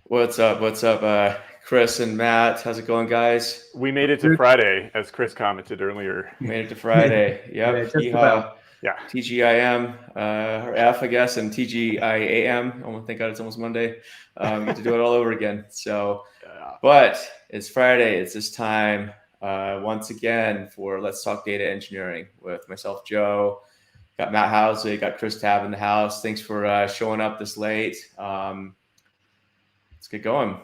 What's up? What's up, Chris and Matt? How's it going, guys? We made it to Friday, as Chris commented earlier. Made it to Friday. Yeah, Yep. just about. Yeah. TGIM, or F, I guess, and TGIAM. Oh, thank God it's almost Monday. Get to do it all over again. So, but it's Friday. It's this time once again for Let's Talk Data Engineering with myself, Joe. Got Matt Housley, got Chris Tabb in the house. Thanks for showing up this late. Let's get going.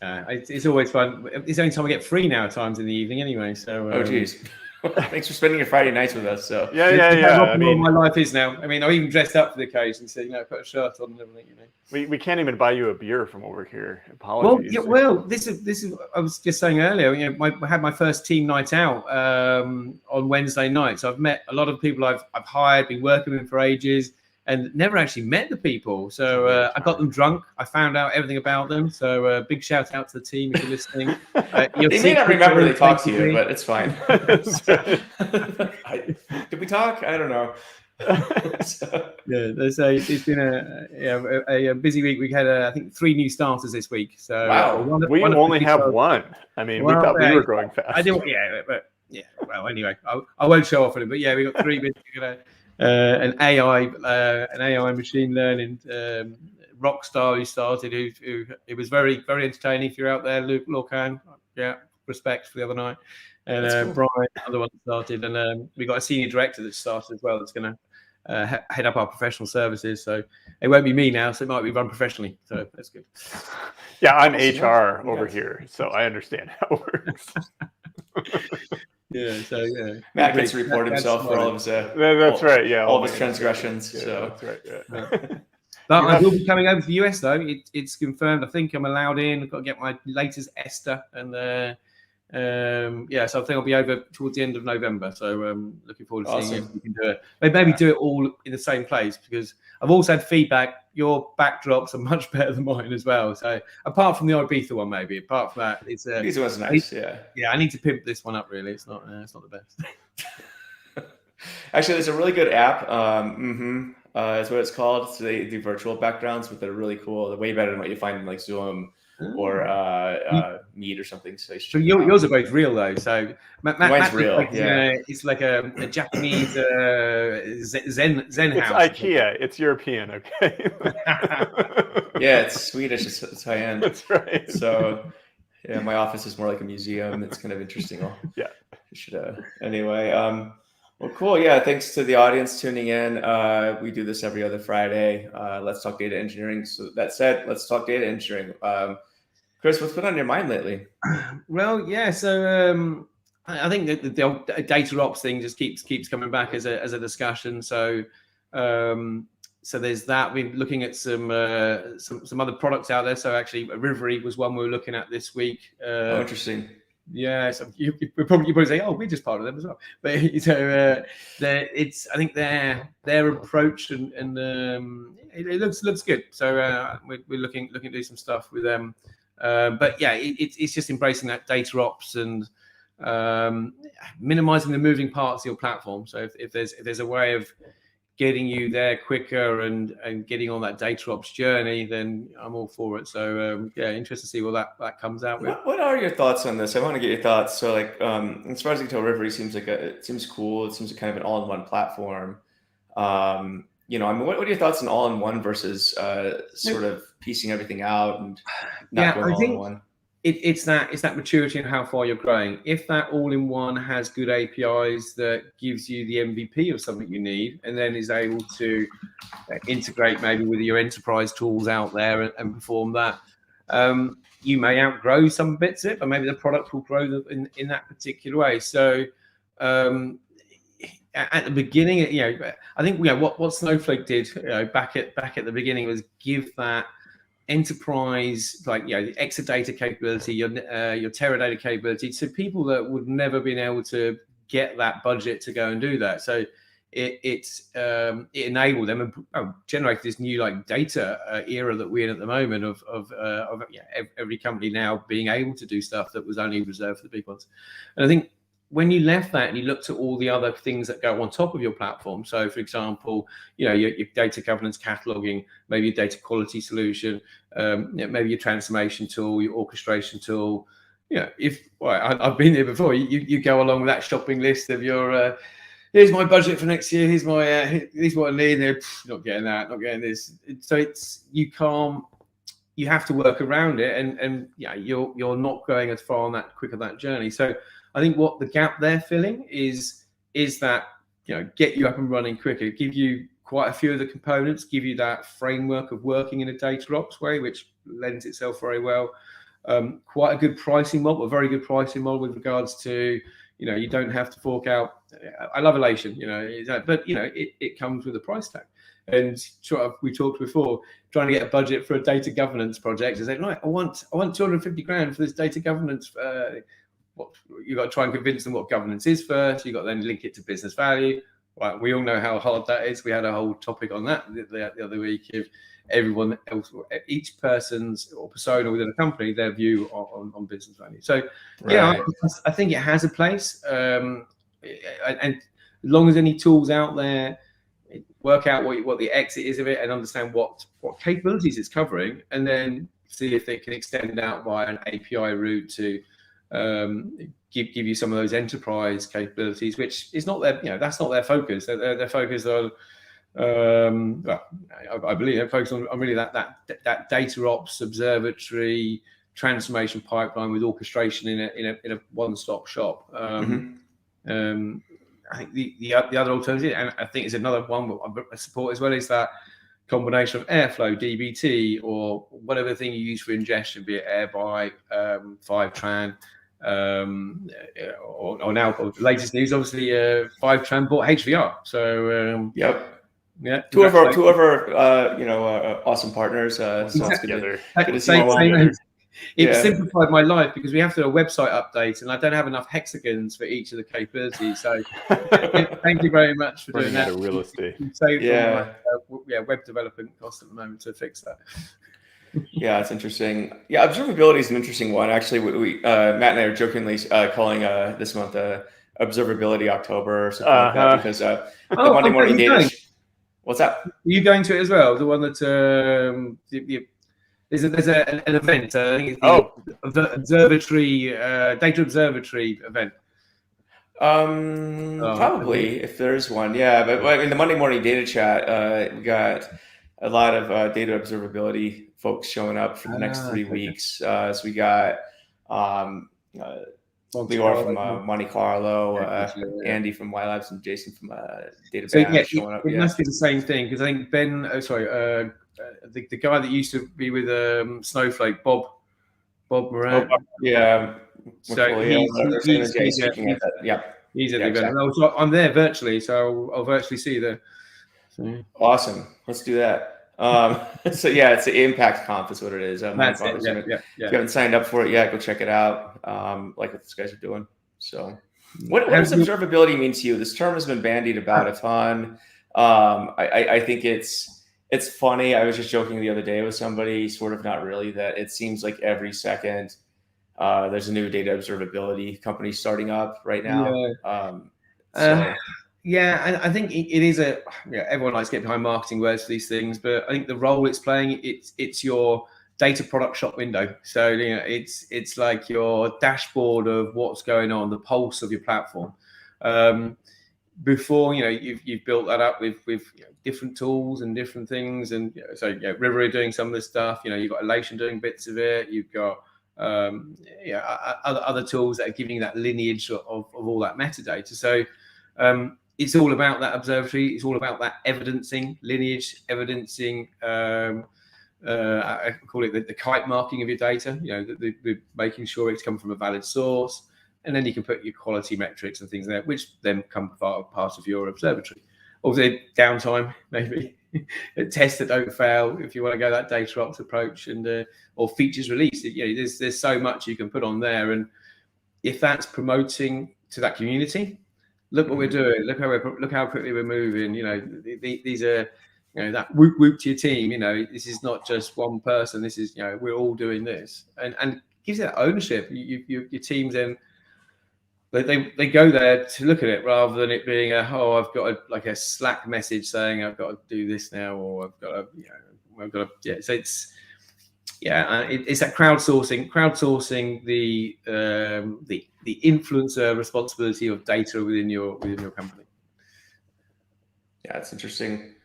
It's always fun. It's the only time I get free now at times in the evening anyway. So oh geez. Thanks for spending your Friday nights with us. So yeah. I mean, my life is now. I mean, I even dressed up for the occasion, so put a shirt on and everything. We can't even buy you a beer from over here. Apologies. Well, this is. I was just saying earlier. I had my first team night out on Wednesday night. So I've met a lot of people I've hired, been working with for ages, and never actually met the people. So I got them drunk. I found out everything about them. So big shout out to the team if you're listening. They may not remember they talked to you, but it's fine. Did we talk? I don't know. It's been a busy week. We had I think 3 new starters this week. So wow, we only have one. I mean, we thought we were growing fast. I didn't. Well, anyway, I won't show off on it, but we got 3 bits. An AI machine learning rock star who started. Who it was very very entertaining. If you're out there, Luke Lorcan, respect for the other night, and cool. Brian, another one started, and we got a senior director that started as well. That's going to head up our professional services. So it won't be me now, so it might be run professionally. So that's good. Yeah, I'm HR over here, so I understand how it works. Matt gets to report himself for all of his. That's right. Yeah, all of his transgressions. So that's right. Yeah. But I will be coming over to the US though. It's confirmed. I think I'm allowed in. I've got to get my latest ESTA, and so I think I'll be over towards the end of November. So looking forward to seeing if we can do it. Maybe do it all in the same place, because I've also had feedback. Your backdrops are much better than mine as well. So apart from the Ibiza one, maybe apart from that, it's Ibiza was nice. I need to pimp this one up. Really, it's not the best. Actually, there's a really good app. Is what it's called. So they do virtual backgrounds, but they're really cool. They're way better than what you find in like Zoom or Meet or something. So yours are both real though. So mine's real. It's like a Japanese Zen house. It's IKEA. It's European. Okay. Yeah, it's Swedish. It's high end. That's right. So yeah, my office is more like a museum. It's kind of interesting. Anyway. Well, cool. Yeah, thanks to the audience tuning in. We do this every other Friday. Let's talk data engineering. So that said, let's talk data engineering. Chris, what's been on your mind lately? Well, yeah. So I think that the data ops thing just keeps coming back as a discussion. So there's that. We've been looking at some other products out there. So actually, Rivery was one we were looking at this week. Interesting. Yeah, so you probably say, "Oh, we're just part of them as well." But I think their approach and it looks good. So we're looking to do some stuff with them. But yeah, it's just embracing that data ops and minimizing the moving parts of your platform. So if there's a way of getting you there quicker and getting on that data ops journey, then I'm all for it. So interested to see what that comes out with. What are your thoughts on this? I want to get your thoughts. So like as far as I can tell, Rivery seems cool. It seems like kind of an all-in-one platform. I mean, what are your thoughts on all-in-one versus sort of piecing everything out and not going all-in-one? It's that maturity and how far you're growing. If that all-in-one has good APIs that gives you the MVP of something you need, and then is able to integrate maybe with your enterprise tools out there and perform that, you may outgrow some bits of it, but maybe the product will grow in that particular way. So at the beginning, I think what Snowflake did back at the beginning was give that enterprise, like the Exadata capability, your Teradata capability, to people that would never been able to get that budget to go and do that. So it enabled them and generated this new data era that we're in at the moment of every company now being able to do stuff that was only reserved for the big ones. And I think when you left that and you looked at all the other things that go on top of your platform, so for example, your data governance cataloging, maybe your data quality solution, maybe your transformation tool, your orchestration tool. I've been there before. You go along with that shopping list of your here's my budget for next year. Here's what I need. Not getting that. Not getting this. So you have to work around it, and you're not going as far on that quick of that journey. So I think what the gap they're filling is that get you up and running quicker, give you quite a few of the components, give you that framework of working in a data ops way, which lends itself very well. Quite a good pricing model, a very good pricing model with regards to you don't have to fork out. I love Elation, but it comes with a price tag. And we talked before, trying to get a budget for a data governance project. I said, right, I want 250 grand for this data governance. You got to try and convince them what governance is first. You got to then link it to business value. Right, we all know how hard that is. We had a whole topic on that the other week. If everyone else, each person's or persona within a company, their view on business value. So right. I think it has a place. And as long as any tools out there, work out what the exit is of it and understand what capabilities it's covering, and then see if they can extend out via an API route to give you some of those enterprise capabilities, which is not their, that's not their focus. They're focused on, I believe they're focused on really that data ops observatory transformation pipeline with orchestration in a one-stop shop. I think the other alternative, and I think it's another one I support as well, is that combination of Airflow, DBT, or whatever thing you use for ingestion, be it Airby, Fivetran, or now the latest news, obviously, Fivetran bought HVR. So two of our awesome partners. So it's good to see them all. It simplified my life because we have to do a website update, and I don't have enough hexagons for each of the capabilities. So thank you very much for doing that. Real estate. Web development cost at the moment to fix that. Yeah, it's interesting. Yeah, observability is an interesting one. Actually, we Matt and I are jokingly calling this month Observability October or something like that, because the Monday morning data. What's that? Are you going to it as well? The one that there's an event. I think it's the observatory, data observatory event. Probably, if there's one. Yeah, but in the Monday morning data chat, we got a lot of data observability folks showing up for the next 3 weeks. So we got Lior from Monte Carlo, Andy from Y Labs, and Jason from Data Band showing up. It must be the same thing, because I think Ben, the guy that used to be with Snowflake, Bob Moran. So he's at the event. So I'm there virtually, so I'll virtually see you there. So. Awesome. Let's do that. So it's the Impact Conf is what it is. That's it. If you haven't signed up for it yet, go check it out. Like what these guys are doing. So what does observability mean to you? This term has been bandied about a ton. I think it's funny. I was just joking the other day with somebody, sort of not really, that it seems like every second there's a new data observability company starting up right now. I think it is everyone likes to get behind marketing words for these things, but I think the role it's playing, it's your data product shop window. So it's like your dashboard of what's going on, the pulse of your platform. Before you've built that up with different tools and different things, and River are doing some of this stuff. You've got Elation doing bits of it. You've got other tools that are giving you that lineage of all that metadata. So it's all about that observatory. It's all about that evidencing, lineage, evidencing. I call it the kite marking of your data. The making sure it's come from a valid source, and then you can put your quality metrics and things there, which then come part of your observatory. Also, downtime, maybe tests that don't fail if you want to go that data ops approach, and or features release. There's so much you can put on there, and if that's promoting to that community. Look what we're doing. Look how quickly we're moving. These are, that whoop to your team. This is not just one person. This is, we're all doing this, and gives you that ownership. Your teams then they go there to look at it rather than it being I've got a Slack message saying I've got to do this now, or I've got to So it's that crowdsourcing the influencer responsibility of data within your company. Yeah, it's interesting.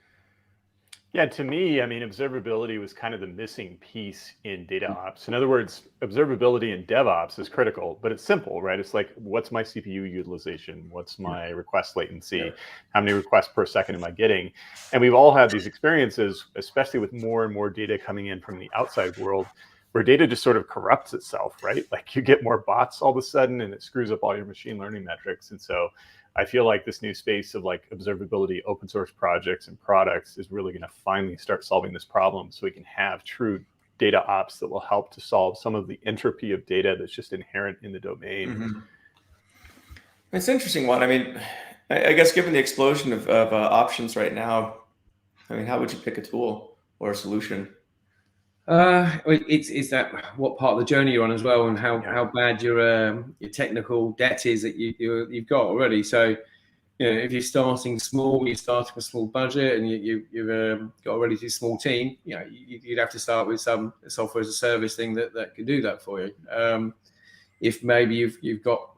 Yeah, to me, I mean, observability was kind of the missing piece in data ops. In other words, observability in DevOps is critical, but it's simple, right? It's like, what's my CPU utilization? What's my request latency? How many requests per second am I getting? And we've all had these experiences, especially with more and more data coming in from the outside world, where data just sort of corrupts itself, right? Like you get more bots all of a sudden and it screws up all your machine learning metrics. And so I feel like this new space of like observability, open source projects and products is really going to finally start solving this problem, so we can have true data ops that will help to solve some of the entropy of data that's just inherent in the domain. Mm-hmm. It's an interesting one. I mean, I guess given the explosion of options right now, I mean, how would you pick a tool or a solution? It's that what part of the journey you're on as well, and how bad your technical debt is that you've got already. So, if you're starting small, you're starting with a small budget, and you've got a relatively small team, you'd have to start with some software as a service thing that can do that for you. If maybe you've got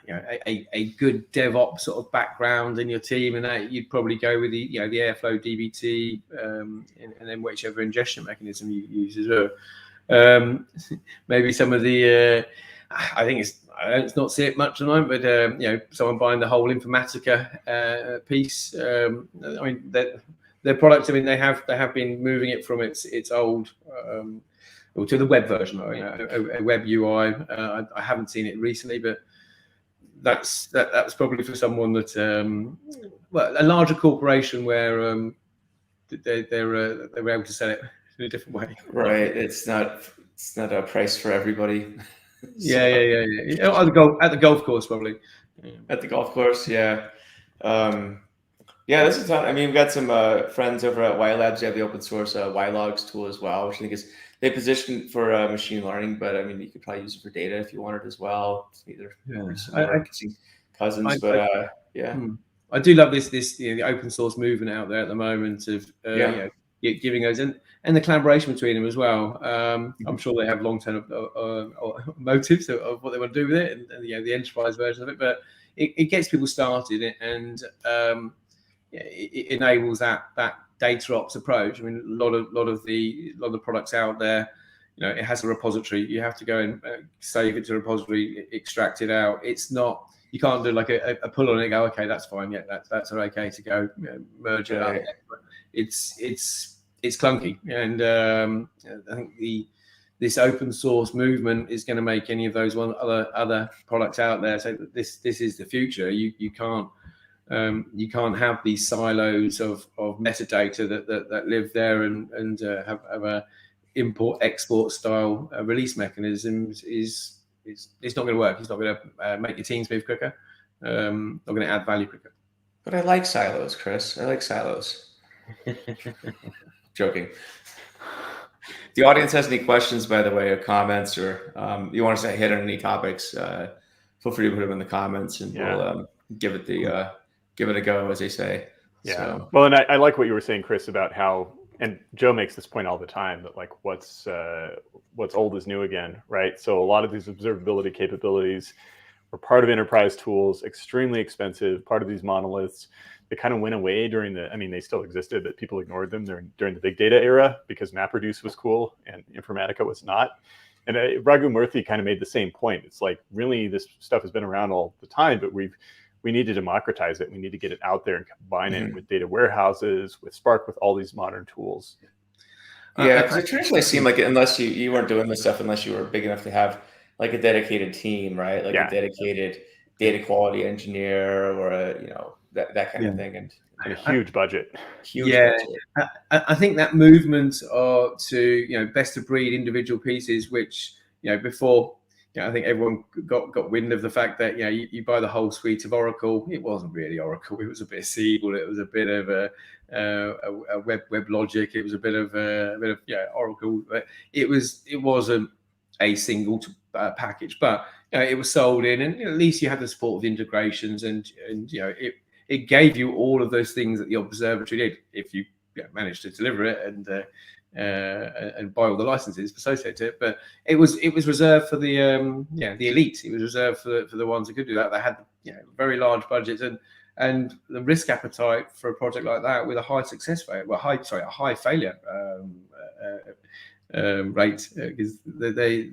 a good DevOps sort of background in your team, and that you'd probably go with the Airflow DBT, and then whichever ingestion mechanism you use as well. Maybe some of the I think it's not see it much tonight, but someone buying the whole Informatica piece. I mean, their products. I mean, they have been moving it from its old. To the web version, a web UI. I haven't seen it recently, but that's probably for someone that a larger corporation where they're able to sell it in a different way. Right. It's not a price for everybody. Yeah. At the golf course, probably. At the golf course, yeah. This is fun. I mean, we've got some friends over at Y Labs. They have the open source YLogs tool as well, which I think is they position for machine learning, but I mean, you could probably use it for data if you wanted as well. It's either cousins, I do love this the open source movement out there at the moment of giving those and the collaboration between them as well. I'm sure they have long-term motives of what they want to do with it, and the enterprise version of it, but it gets people started, and it enables that data ops approach. I mean, a lot of the products out there, it has a repository. You have to go and save it to a repository, extract it out. It's not, you can't do like a pull on it and go, okay, that's fine. Yeah, that's okay to go merge it up. It's clunky, and I think this open source movement is going to make any of those other products out there. So this is the future. You can't have these silos of metadata that live there and have a import export style release mechanisms. It's not going to work. It's not going to make your teams move quicker. Not going to add value quicker. But I like silos, Chris. I like silos. Joking. If the audience has any questions, by the way, or comments, or you want us to hit on any topics, feel free to put them in the comments, and we'll give it a go, as they say. Yeah. So. Well, and I like what you were saying, Chris, about how, and Joe makes this point all the time, that like what's old is new again, right? So a lot of these observability capabilities were part of enterprise tools, extremely expensive, part of these monoliths. They kind of went away they still existed, but people ignored them during the big data era because MapReduce was cool and Informatica was not. And Raghu Murthy kind of made the same point. It's like, really, this stuff has been around all the time, but we need to democratize it. We need to get it out there and combine it with data warehouses, with Spark, with all these modern tools. Yeah, because it traditionally seemed like, unless you weren't doing this stuff, unless you were big enough to have like a dedicated team, right? Like a dedicated data quality engineer, or that kind of thing, and a huge budget. Budget. I think that movement to best of breed individual pieces, which before. I think everyone got wind of the fact that you buy the whole suite of Oracle. It wasn't really Oracle. It was a bit of SQL. It was a bit of a web logic. It was a bit of Oracle. But it wasn't a single package, but it was sold in, and at least you had the support of the integrations, and it gave you all of those things that the observatory did if you managed to deliver it and buy all the licenses associated to it. But it was reserved for the the elite. It was reserved for the ones that could do that. They had very large budgets and the risk appetite for a project like that with a high success rate, a high failure rate, because they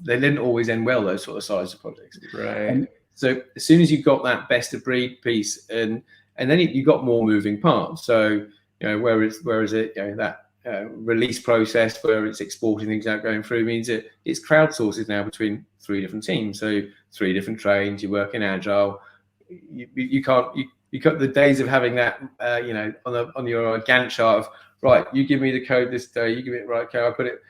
didn't always end well, those sort of size of projects. Right. And so as soon as you got that best of breed piece, and then you got more moving parts. So whereas that release process where it's exporting things out going through means it's crowdsourced now between 3 different teams. So 3 different trains. You work in agile. You can't the days of having that on your Gantt chart of, right, you give me the code this day, you give it right code, I put it.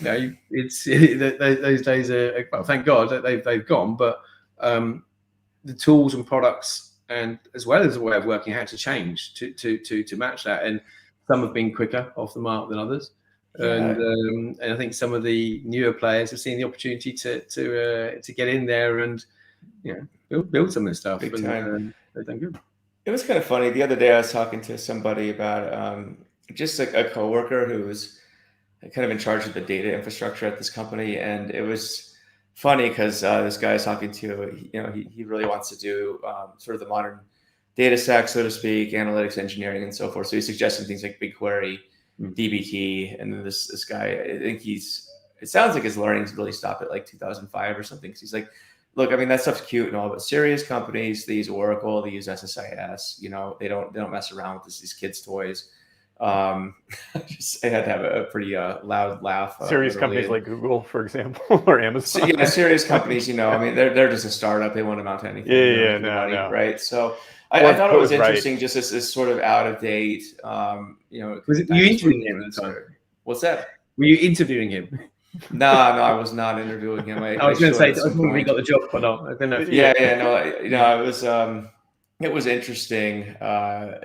Those days are, well, thank God that they've gone. But the tools and products, and as well as the way of working, had to change to match that. And some have been quicker off the mark than others. And I think some of the newer players have seen the opportunity to get in there and build some of this stuff. They've done good. It was kind of funny. The other day I was talking to somebody about just a coworker who was kind of in charge of the data infrastructure at this company, and it was funny because this guy I was talking to, he really wants to do sort of the modern data stack, so to speak, analytics, engineering, and so forth. So he's suggesting things like BigQuery, DBT, and then this guy, I think it sounds like his learning's really stopped at like 2005 or something. Because he's like, look, I mean, that stuff's cute and all, but serious companies, they use Oracle, they use SSIS, they don't mess around with these kids' toys. I had to have a pretty loud laugh. Serious companies like Google, for example, or Amazon. So, serious companies, I mean, they're just a startup. They won't amount to anything. No. Right. So I thought it was interesting, just this sort of out of date. Was it you interviewing him at the time? What's that? Were you interviewing him? No, I was not interviewing him. I was going to say, I was wondering if he got the job or not. I don't know. It was interesting. But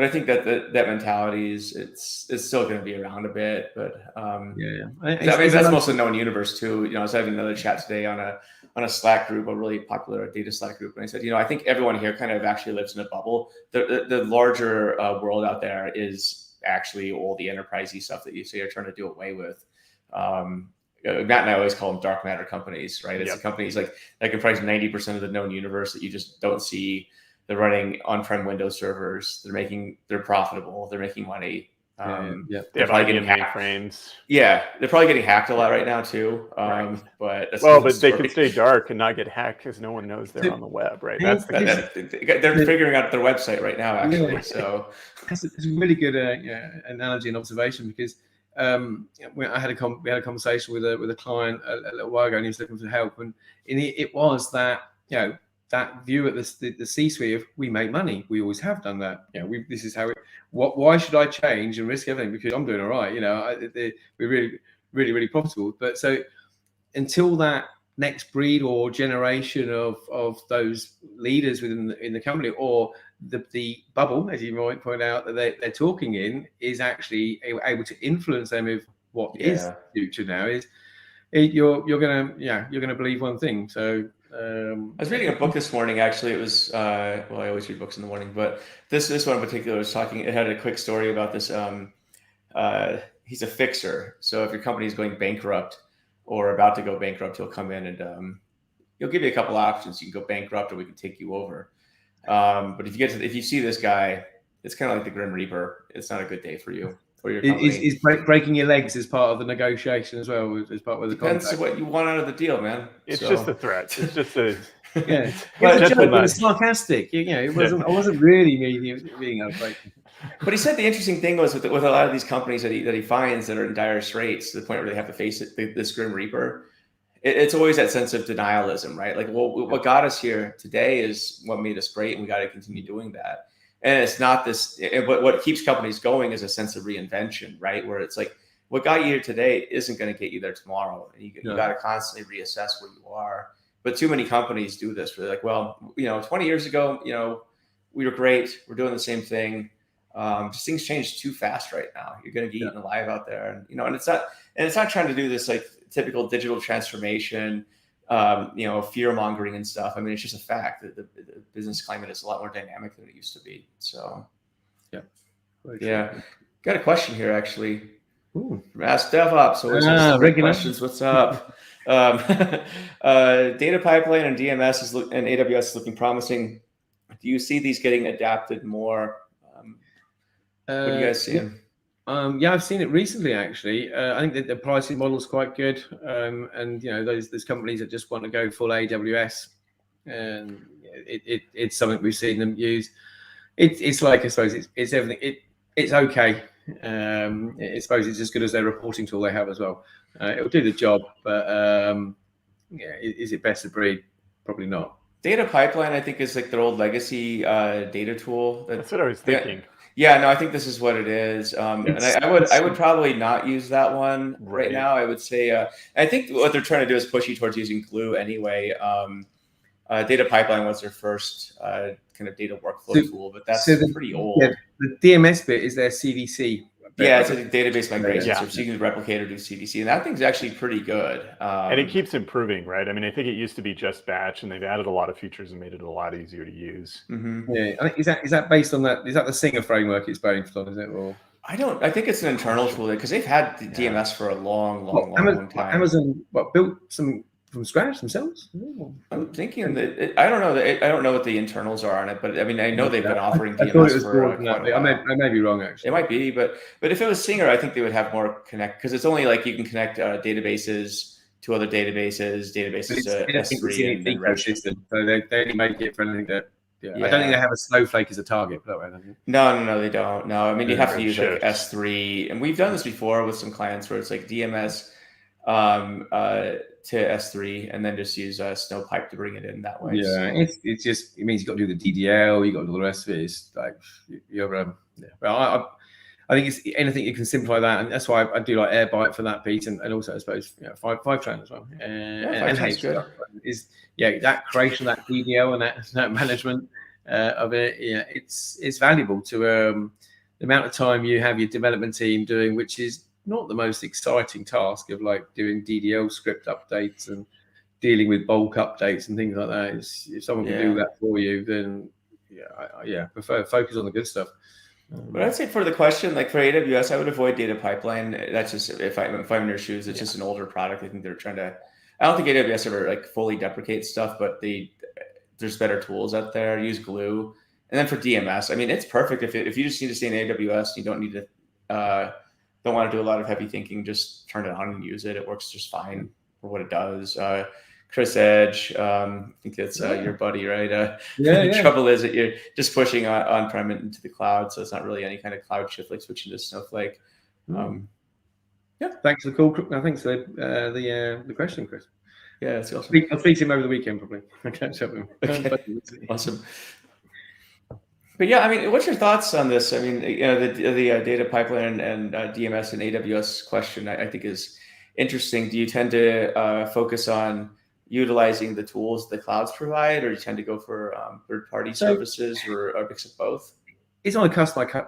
I think that that mentality it's still going to be around a bit. But I mean, that's mostly known universe too. I was having another chat today on a Slack group, a really popular data Slack group, and I said, I think everyone here kind of actually lives in a bubble. The larger world out there is actually all the enterprisey stuff that you're trying to do away with. Matt and I always call them dark matter companies, right? It's the companies like that comprise 90% of the known universe that you just don't see. They're running on-prem Windows servers. They're profitable. They're making money. They're probably getting mainframes. Yeah, they're probably getting hacked a lot right now too. But they can stay dark and not get hacked because no one knows they're on the web, right? That's they're figuring out their website right now, actually. Yeah. So it's a really good analogy and observation, because we had a conversation with a client a little while ago, and he was looking for help, and it was that that view at the C-suite of, we make money, we always have done that. This is how why should I change and risk everything because I'm doing all right? We're really, really, really profitable. But so until that next breed or generation of those leaders within the company, or the bubble, as you might point out, that they're talking in, is actually able to influence them with what is the future now, you're gonna believe one thing. So I was reading a book this morning. Actually, it was I always read books in the morning, but this one in particular was talking. It had a quick story about this. He's a fixer, so if your company is going bankrupt or about to go bankrupt, he'll come in and he'll give you a couple options. You can go bankrupt, or we can take you over. But if you see this guy, it's kind of like the Grim Reaper. It's not a good day for you. Is breaking your legs as part of the negotiation as well? As part of the contract? Depends what you want out of the deal, man. It's just a threat. It's just a but it's sarcastic. It wasn't. I wasn't really being outspoken. But he said the interesting thing was with a lot of these companies that he finds that are in dire straits to the point where they have to face this Grim Reaper. It's always that sense of denialism, right? Like, well, what got us here today is what made us great, and we got to continue doing that. And it's not this, but what keeps companies going is a sense of reinvention, right? Where it's like, what got you here today isn't going to get you there tomorrow. And you got to constantly reassess where you are. But too many companies do this. Where they're like, well, 20 years ago, we were great. We're doing the same thing. Just things change too fast right now. You're going to get eaten alive out there, and and it's not trying to do this like typical digital transformation, fear mongering and stuff. I mean, it's just a fact that the business climate is a lot more dynamic than it used to be. So, got a question here actually. From Ask DevOps. Always questions. What's up? Data pipeline and DMS and AWS is looking promising. Do you see these getting adapted more? What are you guys seeing? I've seen it recently actually. I think that the pricing model is quite good, and those companies that just want to go full AWS, and it's something we've seen them use. It's like, I suppose it's everything. It's okay. I suppose it's as good as their reporting tool they have as well. It'll do the job, but is it best of breed? Probably not. Data pipeline, I think, is like their old legacy data tool. That's what I was thinking. Yeah, no, I think this is what it is. And I would probably not use that one right now. I would say, I think what they're trying to do is push you towards using Glue anyway. Data pipeline was their first kind of data workflow tool, but that's pretty old. Yeah, the DMS bit is their CDC. Yeah, it's a database migration. So you can replicate or do CDC, and that thing's actually pretty good. And it keeps improving, right? I mean, I think it used to be just batch, and they've added a lot of features and made it a lot easier to use. Mm-hmm. Yeah, I think, is that based on that? Is that the Singer framework it's based on? Is it? Or I think it's an internal tool because they've had the DMS for a long time. Amazon built some from scratch themselves? I'm thinking that I don't know what the internals are on it, but I mean, I know they've been offering DMS for quite a while. I may be wrong, actually. It might be, but if it was Singer, I think they would have more connect, because it's only like you can connect databases to other databases to S3 and then ecosystem. So they only make it for anything that. Yeah. I don't think they have a Snowflake as a target for that way. No, they don't. No, I mean, you have to use like S3, and we've done this before with some clients where it's like DMS to S3, and then just use Snowpipe to bring it in that way. Yeah, so. It means you've got to do the DDL, you got to do the rest of it. It's like Well, I think it's anything you can simplify that, and that's why I do like Airbyte for that piece, and also I suppose Fivetran as well. And good. Is that creation of that DDL and that management of it. Yeah, it's valuable to the amount of time you have your development team doing, which is not the most exciting task of like doing DDL script updates and dealing with bulk updates and things like that. If someone can do that for you, then prefer focus on the good stuff. But I'd say for the question, like for AWS, I would avoid data pipeline. That's just if I'm in their shoes, it's just an older product. I think they're trying to. I don't think AWS ever like fully deprecates stuff, but there's better tools out there. Use Glue, and then for DMS, I mean, it's perfect if you just need to stay in AWS. You don't need to. Don't want to do a lot of heavy thinking, just turn it on and use it. It works just fine for what it does. Chris Edge, I think that's your buddy, right? The trouble is that you're just pushing on-prem into the cloud, so it's not really any kind of cloud shift like switching to Snowflake. Thanks for the call. Thanks for the question, Chris. Yeah, that's awesome. I'll speak to him over the weekend probably. I'll catch up with him. Okay. Awesome. But yeah, I mean, what's your thoughts on this? I mean, the data pipeline and DMS and AWS question, I think is interesting. Do you tend to focus on utilizing the tools the clouds provide, or do you tend to go for third-party services, or a mix of both? It's on a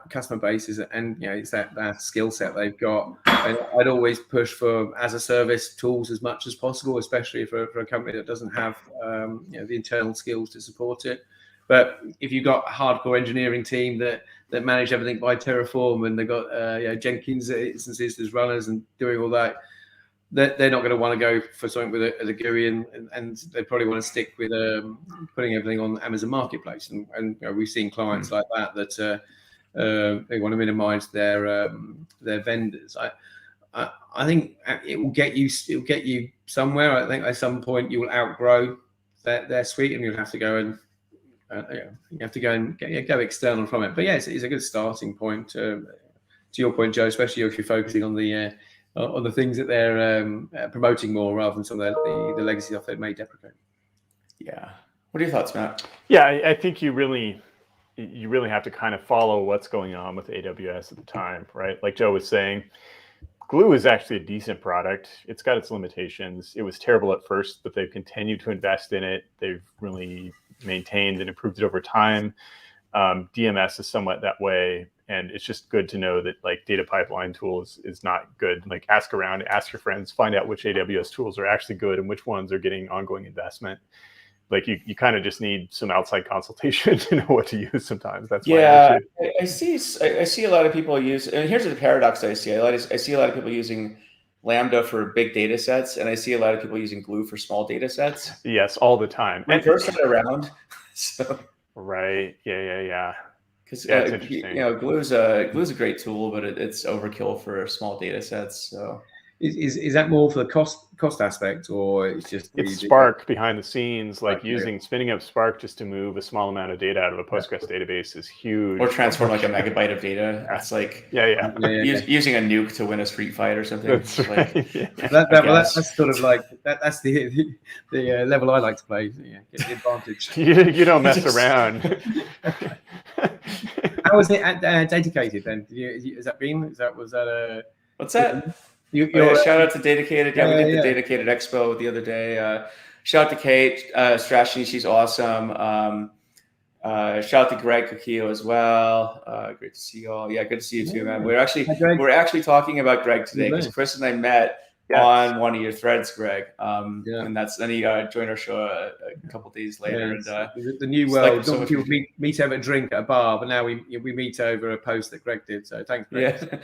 customer basis, and it's that skill set they've got. And I'd always push for as a service tools as much as possible, especially for a company that doesn't have the internal skills to support it. But if you've got a hardcore engineering team that manage everything by Terraform, and they've got Jenkins instances as runners and doing all that, they're not going to want to go for something with a GUI, and they probably want to stick with putting everything on Amazon Marketplace. And we've seen clients like that they want to minimize their vendors. I think it will get you somewhere. I think at some point you will outgrow their suite, and you'll have to go and go external from it. But it's a good starting point. To your point, Joe, especially if you're focusing on the things that they're promoting more rather than some of the legacy stuff they may deprecate. Yeah. What are your thoughts, Matt? Yeah, I think you really have to kind of follow what's going on with AWS at the time, right? Like Joe was saying, Glue is actually a decent product. It's got its limitations. It was terrible at first, but they've continued to invest in it. They've really maintained and improved it over time. DMS is somewhat that way. And it's just good to know that like data pipeline tools is not good. Like ask around, ask your friends, find out which AWS tools are actually good and which ones are getting ongoing investment. Like you kind of just need some outside consultation to know what to use sometimes. That's yeah. I see a lot of people use, and here's the paradox I see. I see a lot of people using Lambda for big data sets, and I see a lot of people using Glue for small data sets. Yes, all the time. Reverse it around. So. Right. Yeah. Because it's interesting. Glue's a great tool, but it's overkill for small data sets. So. Is that more for the cost aspect, or it's just Spark behind the scenes, like spinning up Spark just to move a small amount of data out of a Postgres database is huge. Or transform like a megabyte of data. It's like using a nuke to win a street fight or something. That's right. That's sort of like that's the level I like to play. Yeah, get the advantage. You don't mess around. How was it dedicated then? Was that a? What's that? Shout out to Dedicated. Yeah, we did the Dedicated Expo the other day. Shout out to Kate, Strachny, she's awesome. Shout out to Greg Coquillo as well. Great to see you all. Yeah, good to see you too, man. We're actually talking about Greg today because Chris and I met on one of your threads, Greg. And then he joined our show a couple days later. And the new world. Like, people meet over a drink at a bar, but now we meet over a post that Greg did. So thanks, Greg. Yeah.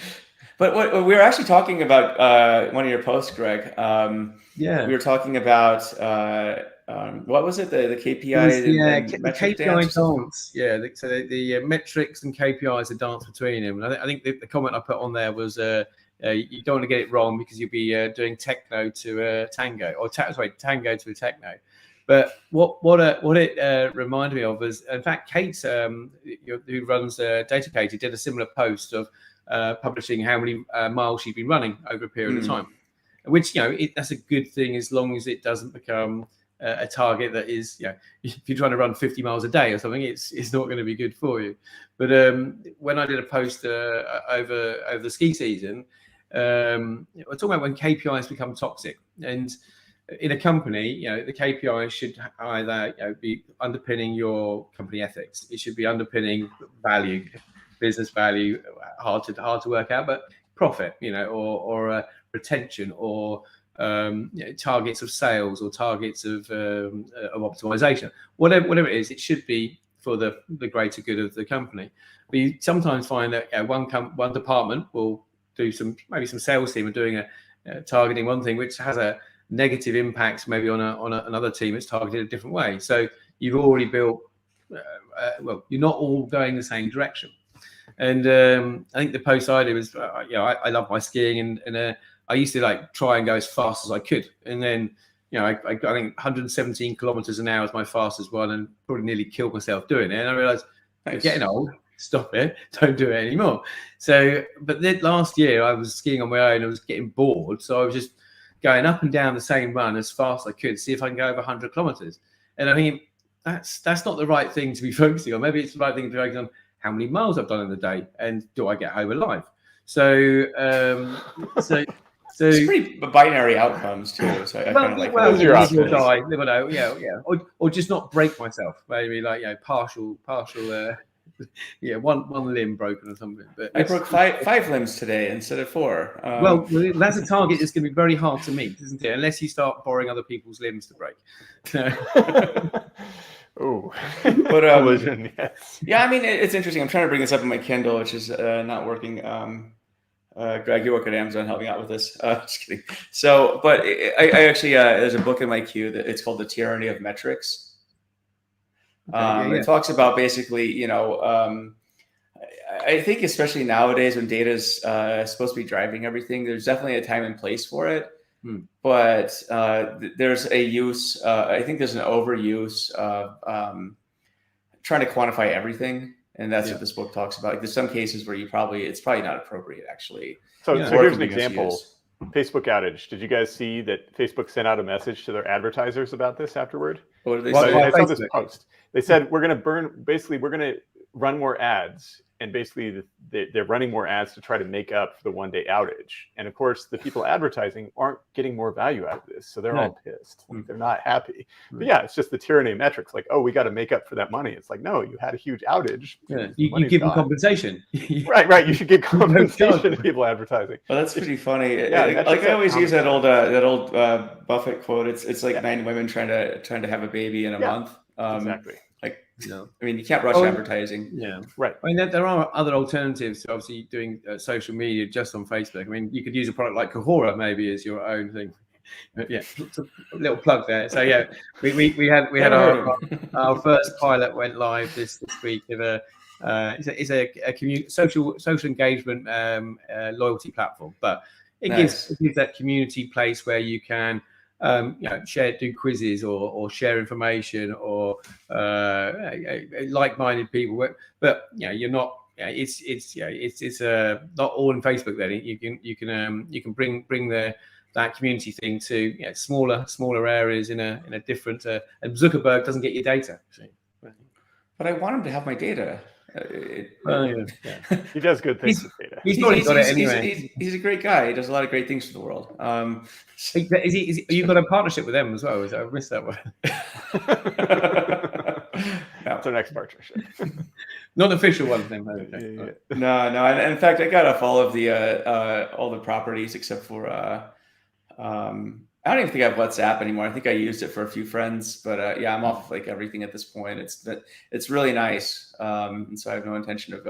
But what we were actually talking about one of your posts, Greg. We were talking about what was it? The KPI, the KPI dance. Yeah, so the metrics and KPIs, the dance between them. And I think the comment I put on there was you don't want to get it wrong because you'll be doing techno to tango, or tango to a techno. But what it reminded me of was, in fact, Kate, who runs Dedicated, did a similar post of publishing how many miles she's been running over a period of time, which that's a good thing as long as it doesn't become a target that is, if you're trying to run 50 miles a day or something, it's not going to be good for you. But when I did a post over the ski season, we're talking about when KPIs become toxic. And in a company, the KPI should either be underpinning your company ethics. It should be underpinning value, business value, hard to work out, but profit, or retention, or targets of sales, or targets of optimization, whatever it is. It should be for the greater good of the company. But you sometimes find that one department will do maybe some sales team are doing targeting one thing which has a negative impact maybe on another team that's targeted a different way. So you've already built you're not all going the same direction. And I think the post I did was, I love my skiing, and I used to try and go as fast as I could. And then, I think 117 kilometers an hour is my fastest one, and probably nearly killed myself doing it. And I realized, I'm getting old, stop it, don't do it anymore. So, but then last year I was skiing on my own, I was getting bored. So I was just going up and down the same run as fast as I could, see if I can go over 100 kilometers. And I mean, that's not the right thing to be focusing on. Maybe it's the right thing to be focusing on how many miles I've done in the day, and do I get home alive? So, it's pretty binary outcomes too. So I kind of like live or die, live or die, or just not break myself. Maybe partial, one limb broken or something. But I broke five limbs today instead of 4. Well, that's a target that's going to be very hard to meet, isn't it? Unless you start borrowing other people's limbs to break. Oh, but collision, yes. Yeah, I mean, it's interesting. I'm trying to bring this up on my Kindle, which is not working. Greg, you work at Amazon, help me out with this. Just kidding. So, but I actually there's a book in my queue that it's called The Tyranny of Metrics. It talks about basically, I think especially nowadays when data is supposed to be driving everything, there's definitely a time and place for it. But there's a use, I think there's an overuse of trying to quantify everything. And that's what this book talks about. Like, there's some cases where it's probably not appropriate, actually. So here's an example. Facebook outage. Did you guys see that Facebook sent out a message to their advertisers about this afterward? What did they say? I saw this post. They said, we're going to run more ads and basically they're running more ads to try to make up for the one-day outage. And of course, the people advertising aren't getting more value out of this, so they're all pissed. Like, they're not happy. But yeah, it's just the tyranny of metrics. Like, oh, we got to make up for that money. It's like, no, you had a huge outage. Yeah. You give them compensation. Right. You should give compensation to people advertising. Well, that's pretty funny. Yeah, like I always use that old Buffett quote. It's like 9 women trying to have a baby in a month. Exactly. I mean, you can't rush advertising. Yeah, right. I mean, there are other alternatives to obviously doing social media just on Facebook. I mean, you could use a product like Kahora maybe as your own thing. Yeah, a little plug there. So yeah, we had our first pilot went live this week of it's a social engagement loyalty platform, but it gives that community place where you can do quizzes or share information or like-minded people. But you're not. It's not all in Facebook. Then you can bring that community thing to smaller areas in a different. And Zuckerberg doesn't get your data. But I want him to have my data. He does good things with data. He's probably got it anyway. He's a great guy. He does a lot of great things for the world. You've got a partnership with them as well. I've missed that one. That's our next partnership. Not an official one, then. No. And in fact, I got off all of the properties except for I don't even think I have WhatsApp anymore. I think I used it for a few friends, but I'm off like everything at this point. It's really nice, and so I have no intention of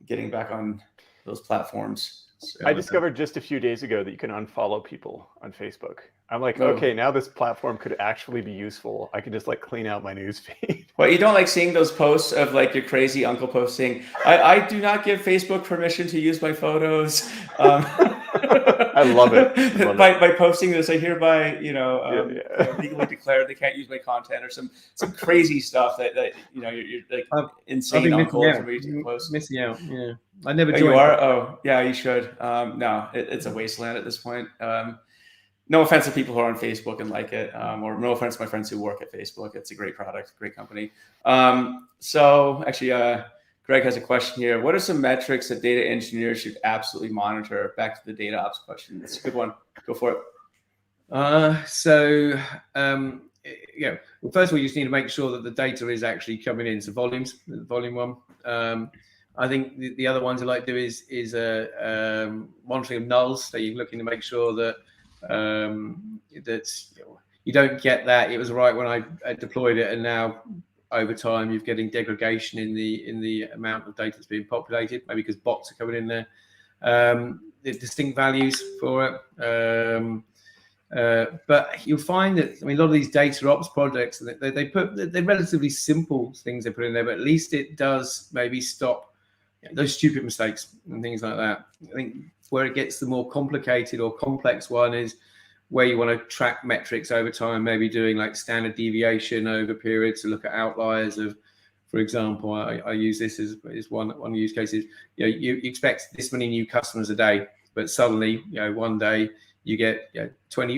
getting back on those platforms. So, I discovered just a few days ago that you can unfollow people on Facebook. I'm like, okay, now this platform could actually be useful. I could just like clean out my news feed. Well, you don't like seeing those posts of like your crazy uncle posting, I do not give Facebook permission to use my photos. I love it. By posting this, I hereby, legally declare they can't use my content or some crazy stuff that you're like insane uncle for me to post. Missing out. Yeah, I never joined. You are? Oh, yeah, you should. No, it's a wasteland at this point. No offense to people who are on Facebook and like it, or no offense to my friends who work at Facebook. It's a great product, great company. So actually, Greg has a question here. What are some metrics that data engineers should absolutely monitor? Back to the data ops question. It's a good one. Go for it. First of all, you just need to make sure that the data is actually coming in. So volume one. I think the other ones I like to do is monitoring of nulls. So you're looking to make sure that you don't get that. It was right when I deployed it, and now over time you're getting degradation in the amount of data that's being populated, maybe because bots are coming in there. The distinct values for it. But you'll find that, a lot of these data ops projects, they're relatively simple things they put in there, but at least it does maybe stop those stupid mistakes and things like that. I think where it gets the more complicated or complex one is where you want to track metrics over time, maybe doing like standard deviation over periods to look at outliers of, for example, I use this as one use cases. You expect this many new customers a day, but suddenly, one day you get 2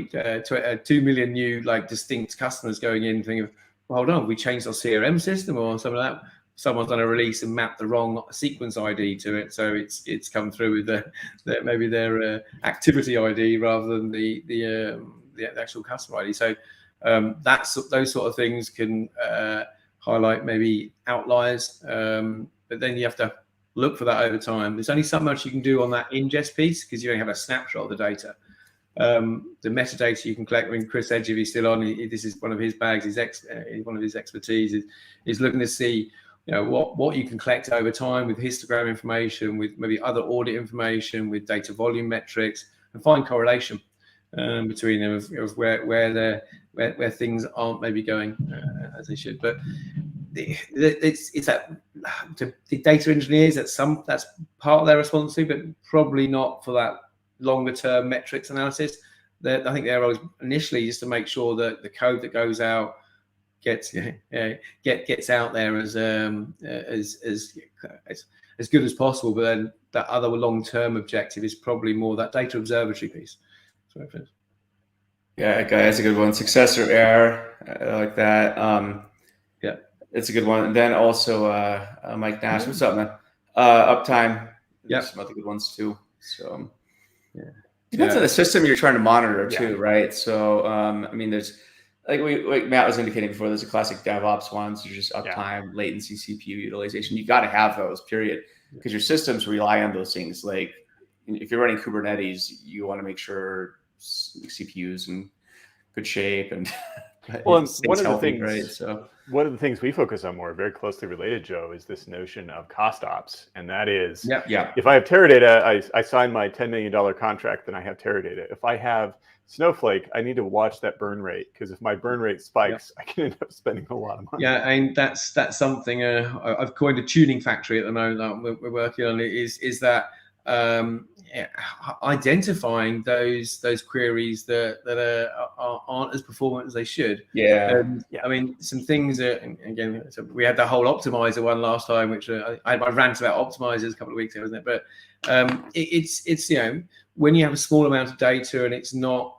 million new distinct customers going in, thinking, well, hold on, we changed our CRM system or something like that. Someone's done a release and mapped the wrong sequence ID to it, so it's come through with maybe their activity ID rather than the actual customer ID. So those sort of things can highlight maybe outliers, but then you have to look for that over time. There's only so much you can do on that ingest piece because you only have a snapshot of the data. The metadata you can collect. Chris Edge, if he's still on, this is one of his bags. One of his expertise is looking to see what you can collect over time with histogram information, with maybe other audit information, with data volume metrics, and find correlation between them of where things aren't maybe going as they should. But it's that the data engineers, that's part of their responsibility, but probably not for that longer term metrics analysis. I think their role is initially just to make sure that the code that goes out gets out there as good as possible. But then that other long term objective is probably more that data observatory piece. Yeah, guy, that's a good one. Success or error, I like that. Yeah, it's a good one. And then also Mike Nash, what's up, man? Uptime. Yep. There's some other good ones too. So Yeah. depends on the system you're trying to monitor too, Yeah. right? So I mean, there's like Matt was indicating before, there's a classic DevOps ones. There's just uptime, latency, CPU utilization. You got to have those, period, because your systems rely on those things. Like if you're running Kubernetes, you want to make sure CPU's in good shape and Well, and stays healthy, right? So one of the things we focus on more, very closely related, Joe, is this notion of cost ops. And that is, if I have Teradata, I sign my $10 million contract, then I have Teradata. If I have Snowflake, I need to watch that burn rate, because if my burn rate spikes, I can end up spending a lot of money. Yeah, and that's something I've coined a tuning factory at the moment that we're working on. Is that identifying those queries that aren't as performant as they should. I mean, some things that, again, so we had the whole optimizer one last time, which I had my rant about optimizers a couple of weeks ago, wasn't it? But it's when you have a small amount of data and it's not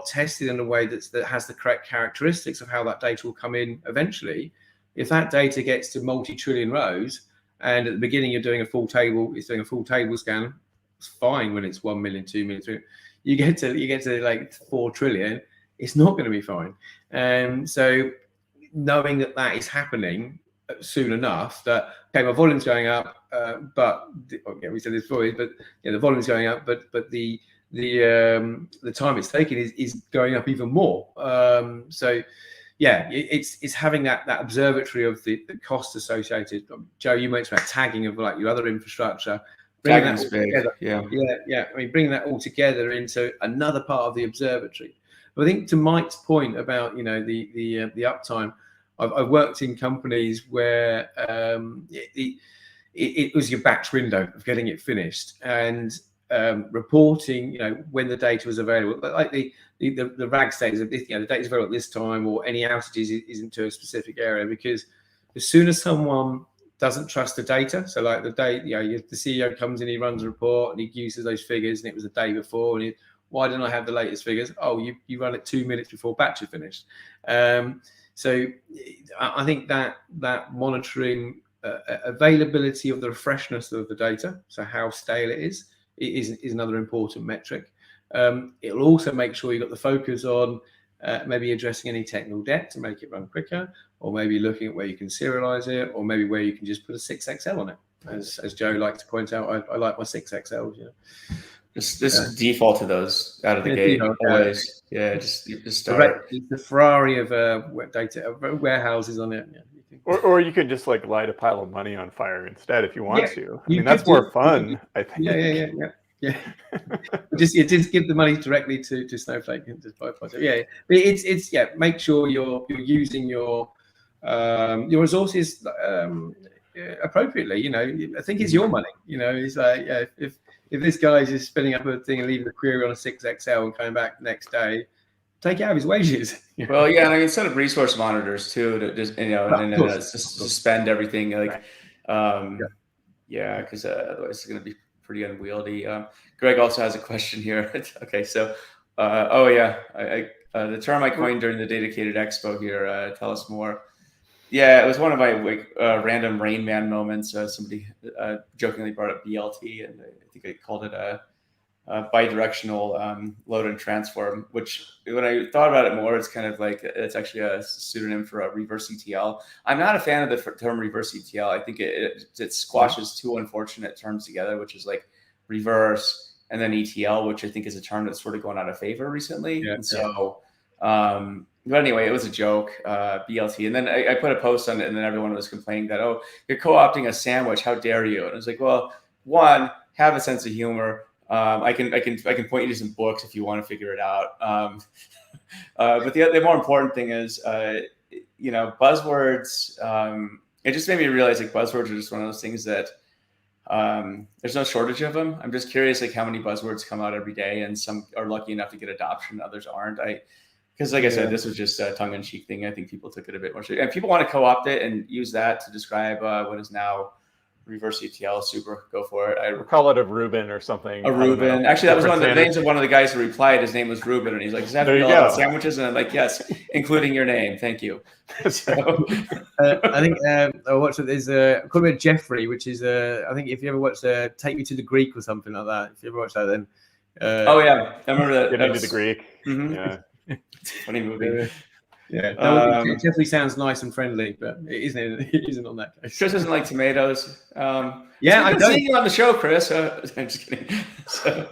tested in a way that has the correct characteristics of how that data will come in eventually. If that data gets to multi-trillion rows, and at the beginning you're doing a full table, it's doing a full table scan, it's fine when it's 1 million, 2 million, 3 million. You get to like 4 trillion, it's not going to be fine. So knowing that is happening soon enough, that okay, my volume's going up, but we said this before, but the volume's going up, but the time it's taking is going up even more. So yeah, it's having that observatory of the cost associated. Joe, you mentioned about tagging of like your other infrastructure. Tagging is big. Yeah. I mean, bringing that all together into another part of the observatory. But I think to Mike's point about the uptime, I've worked in companies where it was your batch window of getting it finished and reporting, when the data was available, like the RAG status of the data is available at this time, or any outages isn't to a specific area, because as soon as someone doesn't trust the data, so like the day, the CEO comes in, he runs a report and he uses those figures, and it was the day before, and why didn't I have the latest figures? Oh, you run it 2 minutes before batch is finished. So I think that monitoring availability of the freshness of the data, so how stale it is another important metric. It'll also make sure you've got the focus on maybe addressing any technical debt to make it run quicker, or maybe looking at where you can serialize it, or maybe where you can just put a 6XL on it. As Joe likes to point out, I like my 6XLs. Just default to those out of the gate always. Just start. The Ferrari of data warehouses on it. Or you could just like light a pile of money on fire instead if you want to. I mean, that's more fun, I think. Yeah. just give the money directly to Snowflake and just buy it. Yeah. It's make sure you're using your resources appropriately. I think it's your money. It's like if this guy's just spinning up a thing and leaving the query on a 6XL and coming back the next day, take it out of his wages. Well, yeah, and I mean, set up resource monitors too to just and then suspend everything because otherwise it's going to be pretty unwieldy. Greg also has a question here. Okay, so the term I coined during the Dedicated Expo here. Tell us more. Yeah, it was one of my random Rain Man moments. Somebody jokingly brought up BLT, and I think I called it a bidirectional load and transform, which when I thought about it more, it's kind of like it's actually a pseudonym for a reverse ETL. I'm not a fan of the term reverse ETL. I think it squashes two unfortunate terms together, which is like reverse and then ETL, which I think is a term that's sort of gone out of favor recently. But anyway, it was a joke, BLT. And then I put a post on it, and then everyone was complaining that, oh, you're co-opting a sandwich. How dare you? And I was like, well, one, have a sense of humor. I can point you to some books if you want to figure it out. But the more important thing is, buzzwords. It just made me realize like buzzwords are just one of those things that there's no shortage of them. I'm just curious like how many buzzwords come out every day, and some are lucky enough to get adoption, others aren't. Because like I said, this was just a tongue-in-cheek thing. I think people took it a bit more seriously. And people want to co-opt it and use that to describe what is now reverse ETL, super, go for it. We'll call it a Reuben or something. A Reuben. Actually, that was one of the names of one of the guys who replied. His name was Reuben, and he's like, "Does that have all sandwiches?" And I'm like, "Yes, including your name. Thank you." So, I think I watched it. There's called it Jeffrey, which is I think if you ever watched Take Me to the Greek or something like that. If you ever watched that, then oh yeah, I remember that. Get into the Greek. Mm-hmm. Yeah, it's a funny movie. Yeah, it definitely sounds nice and friendly, but it isn't on that case. Chris doesn't like tomatoes. Yeah, I don't. Seeing you on the show, Chris. I'm just kidding. So,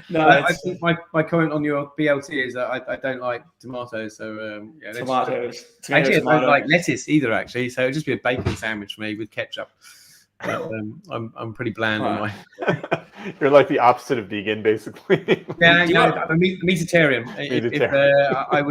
no, I think my comment on your BLT is that I don't like tomatoes. So yeah, tomatoes. Actually, I don't like lettuce either. Actually, so it'd just be a bacon sandwich for me with ketchup. But, I'm pretty bland on my. You're like the opposite of vegan, basically. Yeah, I'm a meatitarian. I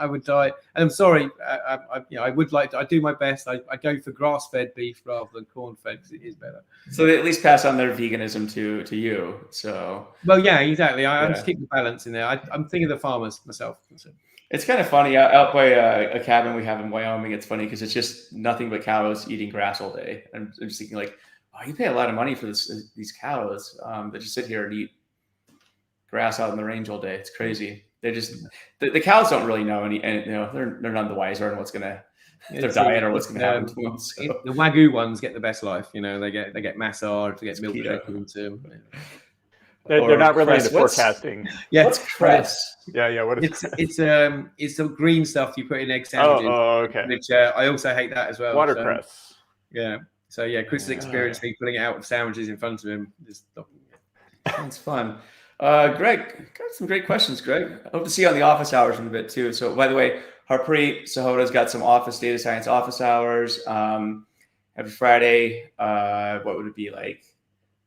would die. And I'm sorry. I would like to. I do my best. I go for grass-fed beef rather than corn-fed because it is better. So they at least pass on their veganism to you. So. Well, yeah, exactly. I'm just keeping the balance in there. I'm thinking of the farmers myself. So. It's kind of funny out by a cabin we have in Wyoming. It's funny because it's just nothing but cows eating grass all day. I'm just thinking like, oh, you pay a lot of money for these cows that just sit here and eat grass out in the range all day. It's crazy. They just the cows don't really know any, and they're none the wiser on what's gonna their diet or what's gonna happen to them. So. The Wagyu ones get the best life. They get massage, they get milk shaken to them. They're not really into forecasting. Yeah, what's cress? Yeah. What is it's the green stuff you put in egg sandwiches. Oh, okay. Which I also hate that as well. Watercress. Yeah. So yeah, Chris has experienced me putting it out of sandwiches in front of him. That's fun. Greg, got some great questions, Greg. I hope to see you on the office hours in a bit too. So by the way, Harpreet Sahoda's got some data science office hours every Friday. What would it be like?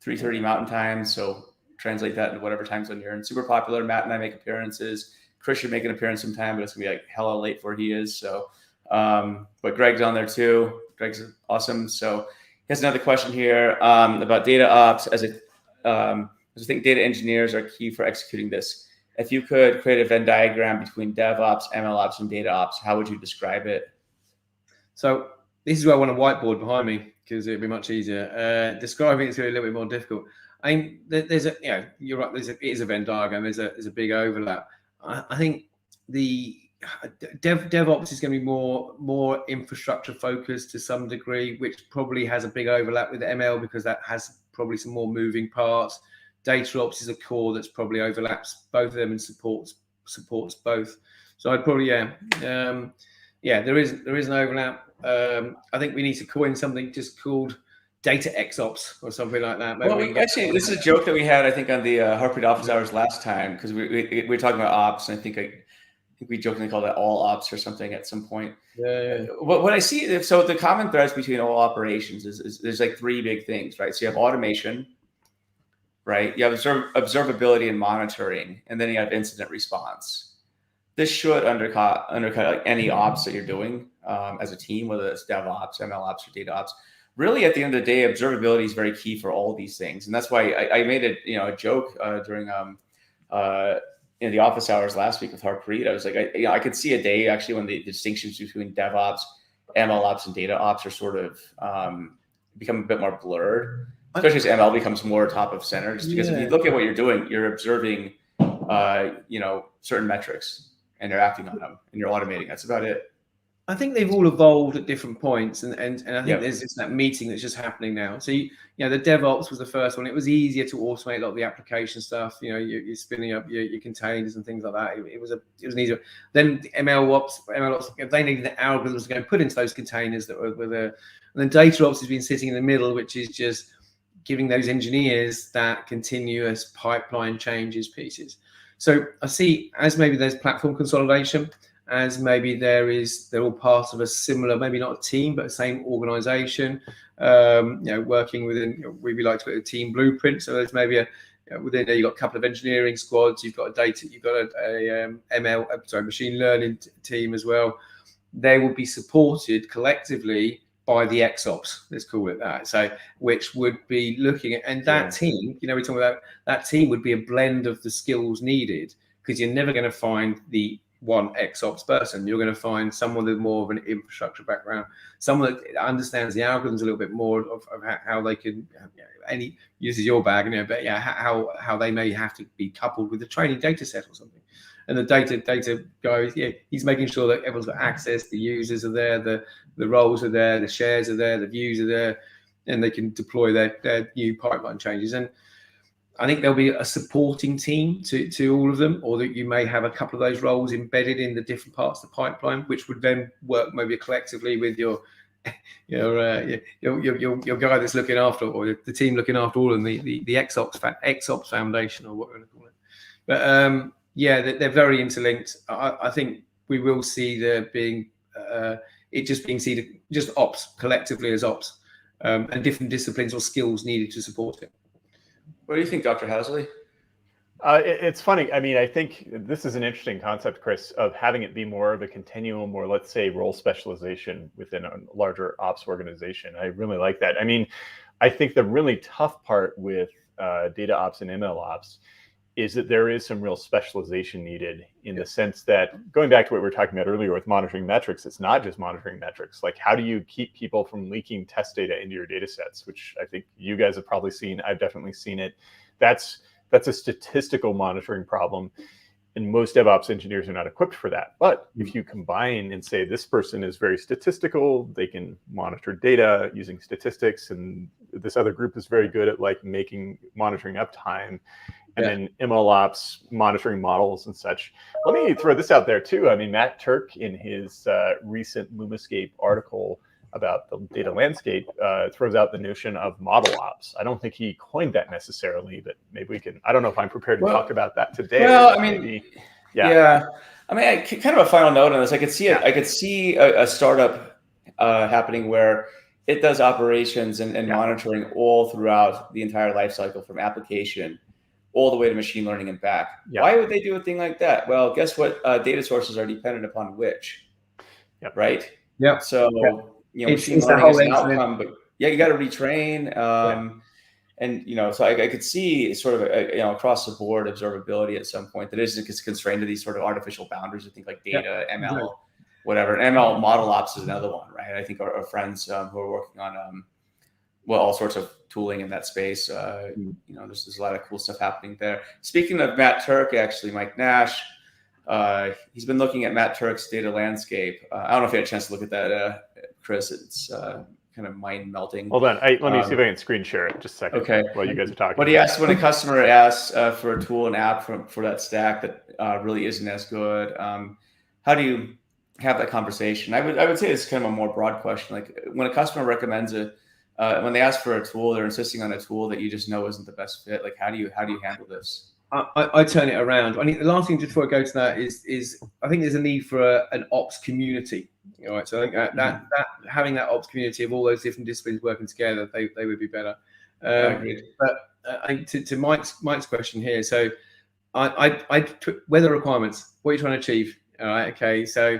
3:30 Mountain Time. So translate that into whatever time zone you're in. Super popular. Matt and I make appearances. Chris should make an appearance sometime, but it's gonna be like hella late for he is. So, but Greg's on there too. Greg's awesome. So he has another question here about data ops. As I think data engineers are key for executing this. If you could create a Venn diagram between DevOps, MLOps, and data ops, how would you describe it? So this is where I want a whiteboard behind me because it'd be much easier. Describing it's going to be a little bit more difficult. I mean, there's you're right. It is a Venn diagram. There's a big overlap. I think the DevOps is going to be more infrastructure focused to some degree, which probably has a big overlap with ML because that has probably some more moving parts. Data ops is a core that's probably overlaps both of them and supports both. So I'd probably there is an overlap. I think we need to coin something just called data XOps or something like that. Maybe actually, this is a joke that we had, I think, on the Harpreet office hours last time because we were talking about ops, and I think we jokingly called it all ops or something at some point. Yeah. What I see, so the common threads between all operations is there's like three big things, right? So you have automation, right? You have observability and monitoring, and then you have incident response. This should undercut like any ops that you're doing as a team, whether it's DevOps, MLOps, or data ops. Really, at the end of the day, observability is very key for all these things, and that's why I made it, a joke during in the office hours last week with Harpreet. I was like, I could see a day actually when the distinctions between DevOps, MLOps, and data ops are sort of become a bit more blurred, especially as ML becomes more top of center. Just because if you look at what you're doing, you're observing, certain metrics, and you're acting on them, and you're automating. That's about it. I think they've all evolved at different points, and I think there's just that meeting that's just happening now. So the DevOps was the first one. It was easier to automate a lot of the application stuff. You're spinning up your containers and things like that. It was an easier. Then the MLOps, they needed the algorithms to go and put into those containers that were there. And then data ops has been sitting in the middle, which is just giving those engineers that continuous pipeline changes pieces. So I see as maybe there's platform consolidation, as maybe they're all part of a similar, maybe not a team, but the same organization, working within, we like to put a team blueprint. So there's maybe within there, you've got a couple of engineering squads, you've got a machine learning team as well. They will be supported collectively by the XOps, let's call it that. So, which would be looking at, and that team, we're talking about that team would be a blend of the skills needed, because you're never going to find the one XOps person. You're going to find someone with more of an infrastructure background, someone that understands the algorithms a little bit more of how they can, any uses your bag, but how they may have to be coupled with the training data set or something. And the data guy, he's making sure that everyone's got access, the users are there, the roles are there, the shares are there, the views are there, and they can deploy their new pipeline changes. And I think there'll be a supporting team to all of them, or that you may have a couple of those roles embedded in the different parts of the pipeline, which would then work maybe collectively with your guy that's looking after, or the team looking after all of the XOps Foundation, or what we're going to call it. But they're very interlinked. I think we will see there being it just being seen just ops collectively as ops, and different disciplines or skills needed to support it. What do you think, Dr. Housley? It's funny. I mean, I think this is an interesting concept, Chris, of having it be more of a continuum, or let's say role specialization within a larger ops organization. I really like that. I mean, I think the really tough part with data ops and ML ops is that there is some real specialization needed, in the sense that, going back to what we were talking about earlier with monitoring metrics, it's not just monitoring metrics. Like, how do you keep people from leaking test data into your data sets, which I think you guys have probably seen. I've definitely seen it. That's a statistical monitoring problem, and most DevOps engineers are not equipped for that. But if you combine and say, this person is very statistical, they can monitor data using statistics, and this other group is very good at like monitoring uptime, and then ML ops monitoring models and such. Let me throw this out there too. I mean, Matt Turk, in his recent Lumascape article about the data landscape, throws out the notion of model ops. I don't think he coined that necessarily, but maybe we can. I don't know if I'm prepared to talk about that today. Well, I mean, I mean, kind of a final note on this. I could see it. I could see a startup happening where it does operations and monitoring all throughout the entire life cycle, from application all the way to machine learning and back. Why would they do a thing like that? Well, guess what? Data sources are dependent upon which, right? Yeah. So machine learning is an outcome, but you got to retrain. And so I could see sort of across the board observability at some point that is constrained to these sort of artificial boundaries. I think like data, ML, whatever. And ML model ops is another one, right? I think our friends who are working on all sorts of tooling in that space. There's a lot of cool stuff happening there. Speaking of Matt Turk, actually, Mike Nash, he's been looking at Matt Turk's data landscape. I don't know if you had a chance to look at that, Chris. It's kind of mind melting. Hold on, let me see if I can screen share it just a second. Okay. While you guys are talking. But he asked, when a customer asks for a tool and app for that stack that really isn't as good, how do you have that conversation? I would say it's kind of a more broad question. Like, when a customer recommends when they ask for a tool, they're insisting on a tool that you just know isn't the best fit. Like, how do you handle this? I turn it around. I think the last thing before I go to that is I think there's a need for an ops community. Right, so I think that having that ops community of all those different disciplines working together, they would be better. But to Mike's question here, so I where the requirements, what are you trying to achieve? All right, okay, so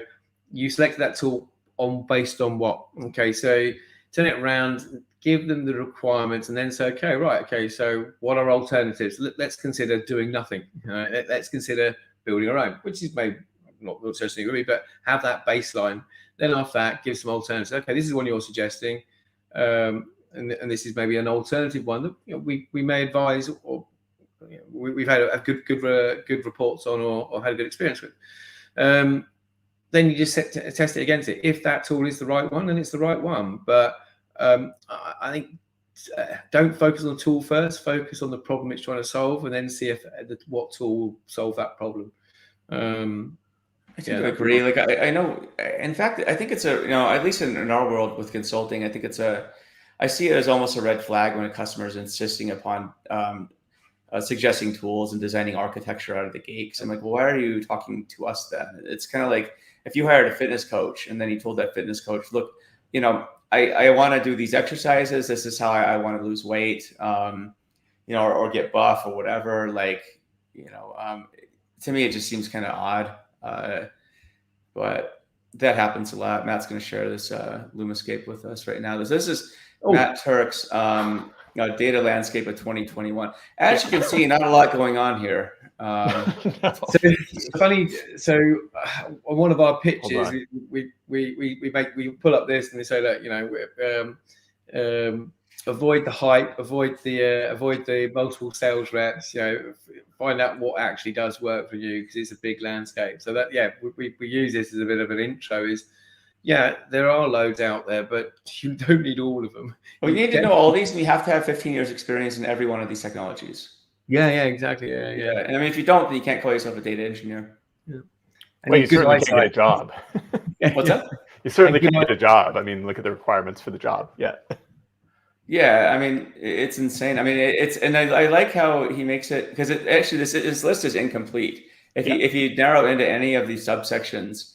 you selected that tool based on what? Okay, so turn it around, give them the requirements, and then say, okay, so what are alternatives? Let's consider doing nothing. Let's consider building our own, which is maybe not necessarily agree, but have that baseline. Then after that, give some alternatives. Okay, this is one you're suggesting, and this is maybe an alternative one that we may advise, or we've had a good reports on, or had a good experience with. Then you just test it against it. If that tool is the right one, then it's the right one. But I think don't focus on the tool first. Focus on the problem it's trying to solve, and then see if what tool will solve that problem. I tend to agree. Like, I know, in fact, I think it's at least in our world with consulting, I think I see it as almost a red flag when a customer is insisting upon suggesting tools and designing architecture out of the gate. Because I'm like, well, why are you talking to us then? It's kind of like if you hired a fitness coach and then you told that fitness coach, look, I want to do these exercises. This is how I want to lose weight, or get buff or whatever. Like, to me, it just seems kind of odd. But that happens a lot. Matt's going to share this Lumascape with us right now. This is Matt Turk's data landscape of 2021. As you can see, not a lot going on here. So it's funny. So on one of our pitches, we pull up this and we say that, you know, avoid the hype, avoid the multiple sales reps. You know, find out what actually does work for you, because it's a big landscape. So that, yeah, we use this as a bit of an intro. Yeah, there are loads out there, but you don't need all of them. Well, you need to know all these, and you have to have 15 years experience in every one of these technologies. Yeah, exactly. Yeah. And I mean, if you don't, then you can't call yourself a data engineer. Yeah. Well, you certainly can't get a job. What's that? You certainly can't get a job. I mean, look at the requirements for the job. Yeah. Yeah, I mean, it's insane. I mean, and I like how he makes it, because it actually, this list is incomplete. If you narrow into any of these subsections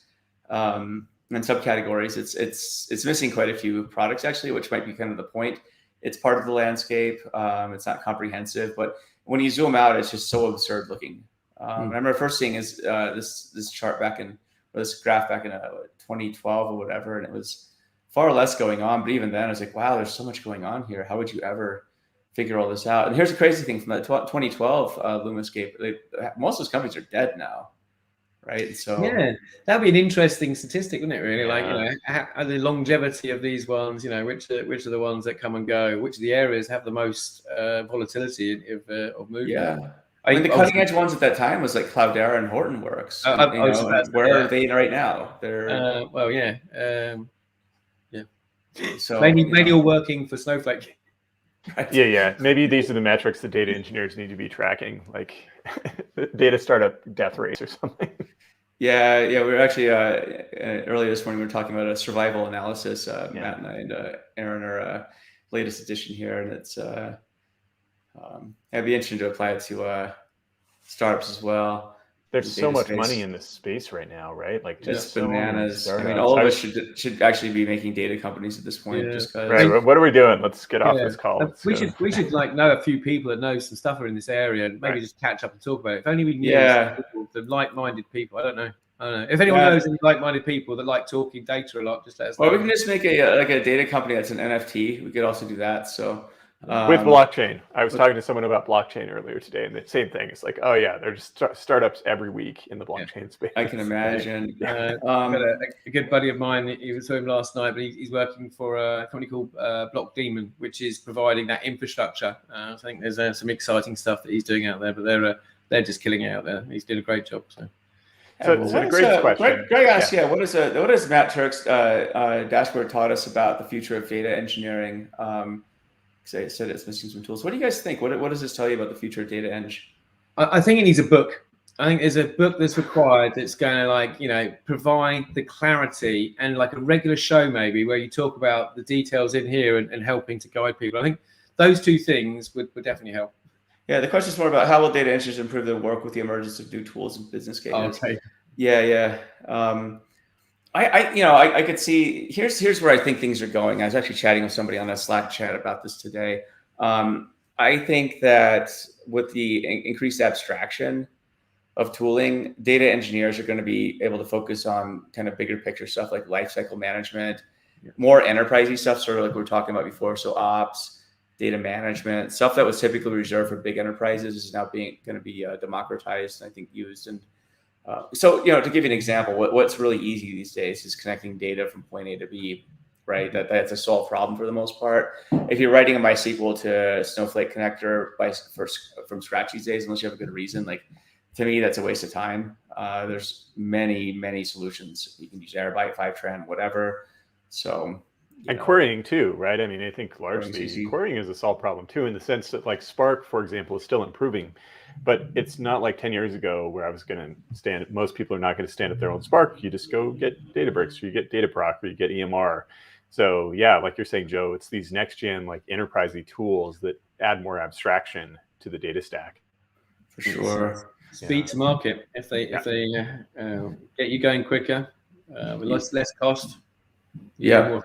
and subcategories, it's missing quite a few products actually, which might be kind of the point. It's part of the landscape. It's not comprehensive, but when you zoom out, it's just so absurd looking. I remember first seeing this chart this graph back in 2012 or whatever, and it was far less going on. But even then, I was like, wow, there's so much going on here. How would you ever figure all this out? And here's the crazy thing from that 2012 Lumascape. Most of those companies are dead now, right? So yeah, that'd be an interesting statistic, wouldn't it? Really, like, you know, the longevity of these ones. You know, which are the ones that come and go? Which of the areas have the most volatility of movement? Yeah. I mean, the cutting edge ones at that time was like Cloudera and Hortonworks. Where are they right now? They're well, yeah. So maybe all working for Snowflake. Right. Yeah. Maybe these are the metrics that data engineers need to be tracking, like data startup death rates or something. Yeah. We were actually earlier this morning we were talking about a survival analysis. Matt and I and Aaron are latest edition here, and it's it'd be interesting to apply it to startups as well. There's so much money in this space right now, right? Like just bananas. I mean, all of us should actually be making data companies at this point. Yeah. Right. What are we doing? Let's get off this call. We should like know a few people that know some stuff in this area, and maybe just catch up and talk about it. If only we knew the like-minded people. I don't know. If anyone knows any like-minded people that like talking data a lot, just let us know. Or we can just make a data company that's an NFT. We could also do that. So. With blockchain. I was talking to someone about blockchain earlier today, and the same thing. It's like, oh yeah, there's startups every week in the blockchain space. I can imagine. Got a good buddy of mine. He was with him last night, but he's working for a company called Block Demon, which is providing that infrastructure. I think there's some exciting stuff that he's doing out there, but they're just killing it out there. He's doing a great job. So a great question. Greg asked, what has Matt Turk's dashboard taught us about the future of data engineering? I said it's missing some tools. What do you guys think? What does this tell you about the future of data eng? I think it needs a book. I think there's a book that's required that's going to provide the clarity, and like a regular show maybe where you talk about the details in here and helping to guide people. I think those two things would definitely help. Yeah, the question is more about how will data engineers improve their work with the emergence of new tools and business cases. Okay. Yeah. I could see here's where I think things are going. I was actually chatting with somebody on a Slack chat about this today. I think that with the increased abstraction of tooling, data engineers are going to be able to focus on kind of bigger picture stuff like lifecycle management, more enterprisey stuff, sort of like we were talking about before. So ops, data management, stuff that was typically reserved for big enterprises is now going to be democratized and I think used. And so, to give you an example, what's really easy these days is connecting data from point A to B, right? That's a solved problem for the most part. If you're writing a MySQL to Snowflake connector from scratch these days, unless you have a good reason, like to me, that's a waste of time. There's many solutions. You can use Airbyte, Fivetran, whatever. So. And querying too, right? I mean, I think largely querying is a solved problem too, in the sense that like Spark, for example, is still improving, but it's not like 10 years ago where I was going to most people are not going to stand up their own Spark. You just go get Databricks, or you get Dataproc, or you get EMR. So yeah, like you're saying, Joe, it's these next gen like enterprisey tools that add more abstraction to the data stack. For sure. Speed to market. If they get you going quicker, with less cost. Yeah.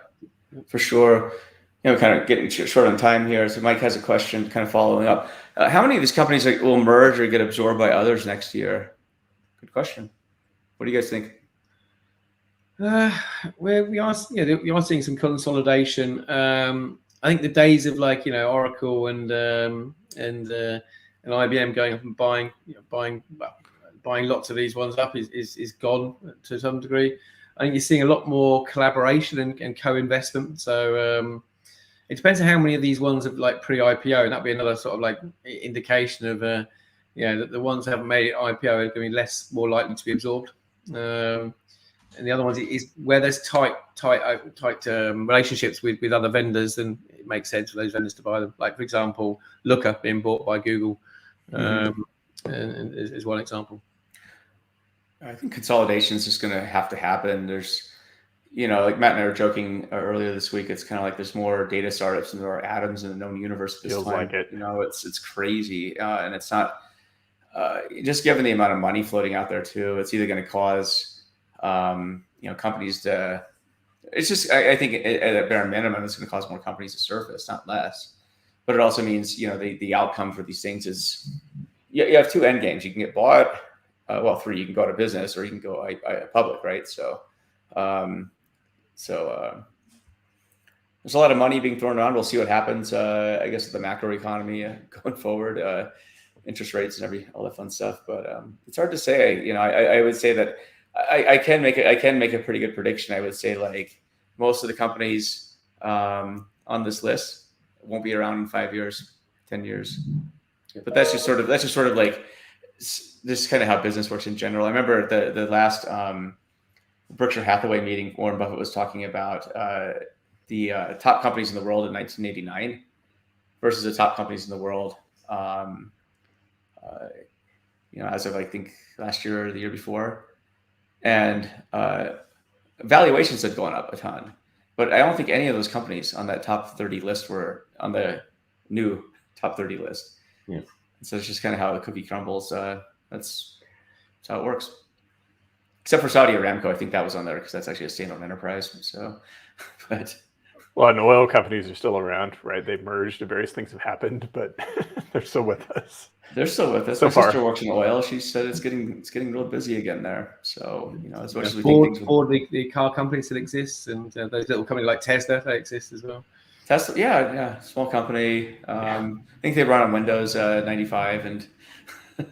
For sure. Kind of getting short on time here. So Mike has a question kind of following up. How many of these companies will merge or get absorbed by others next year? Good question. What do you guys think? We are seeing some consolidation. I think the days of like Oracle and IBM going up and buying lots of these ones up is gone to some degree. I think you're seeing a lot more collaboration and co-investment. So it depends on how many of these ones are like pre-IPO, and that'd be another sort of like indication of that the ones that haven't made it IPO are going to be more likely to be absorbed. And the other ones is where there's tight relationships with other vendors, then it makes sense for those vendors to buy them. Like, for example, Looker being bought by Google and is one example. I think consolidation is just going to have to happen. There's, like Matt and I were joking earlier this week, it's kind of like there's more data startups than there are atoms in the known universe at this Feels time. like it. It's crazy. And it's not, just given the amount of money floating out there too, it's either going to cause companies to, it's just, I think at a bare minimum, it's going to cause more companies to surface, not less. But it also means, the outcome for these things is, you have two end games. You can get bought, three, you can go out of business, or you can go public, right? So there's a lot of money being thrown around. We'll see what happens, I guess, with the macro economy going forward, interest rates and all that fun stuff. But it's hard to say. I would say that I can make a pretty good prediction. I would say like most of the companies on this list won't be around in 5 years, 10 years. But that's just sort of like this is kind of how business works in general. I remember the last Berkshire Hathaway meeting, Warren Buffett was talking about the top companies in the world in 1989 versus the top companies in the world, as of I think last year or the year before. And valuations had gone up a ton, but I don't think any of those companies on that top 30 list were on the new top 30 list. Yeah. So it's just kind of how the cookie crumbles. That's how it works. Except for Saudi Aramco, I think that was on there because that's actually a standalone enterprise. So, but. Well, and oil companies are still around, right? They've merged and various things have happened, but they're still with us. They're still with us. So My far. sister works in oil. She said it's getting real busy again there. So, as much as we Ford, think things Ford, the car company still exists, and those little companies like Tesla, they exist as well. Tesla, yeah, small company. I think they run on Windows 95, and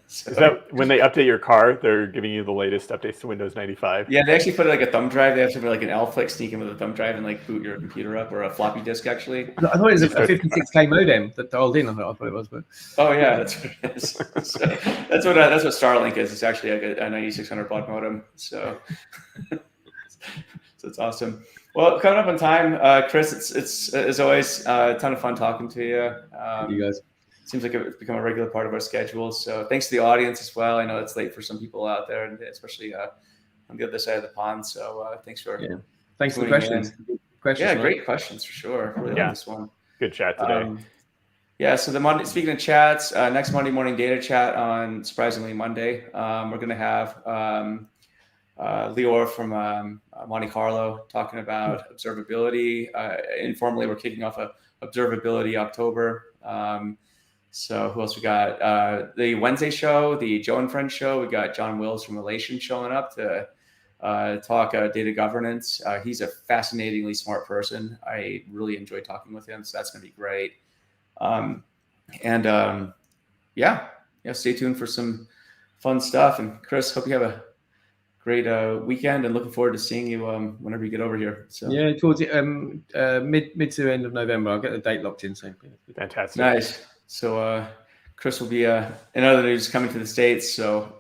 so, is that when they update your car, they're giving you the latest updates to Windows 95? Yeah, they actually put like a thumb drive. They have something like an elf like sneak in with a thumb drive and like boot your computer up, or a floppy disk actually. I thought it was a 56K modem that dialed in. I thought it was, but oh yeah, that's what it is. So, that's what Starlink is. It's actually like a 9600 baud modem. So it's awesome. Well, coming up on time, Chris, it's as always a ton of fun talking to you. You guys. Seems like it's become a regular part of our schedule. So thanks to the audience as well. I know it's late for some people out there, and especially on the other side of the pond. So thanks for thanks for the questions. Yeah, great questions for sure. Really like this one. Good chat today. So speaking of chats, next Monday morning data chat on surprisingly Monday, we're going to have Lior from Monte Carlo talking about observability. Informally, we're kicking off a observability October. So who else we got? The Wednesday show, the Joe and Friends show. We got John Wills from Relation showing up to talk data governance. He's a fascinatingly smart person. I really enjoy talking with him, so that's going to be great. Stay tuned for some fun stuff. And Chris, hope you have a great weekend, and looking forward to seeing you whenever you get over here. So yeah, towards mid to end of November. I'll get the date locked in. So fantastic. Nice. So Chris will be in other news coming to the States. So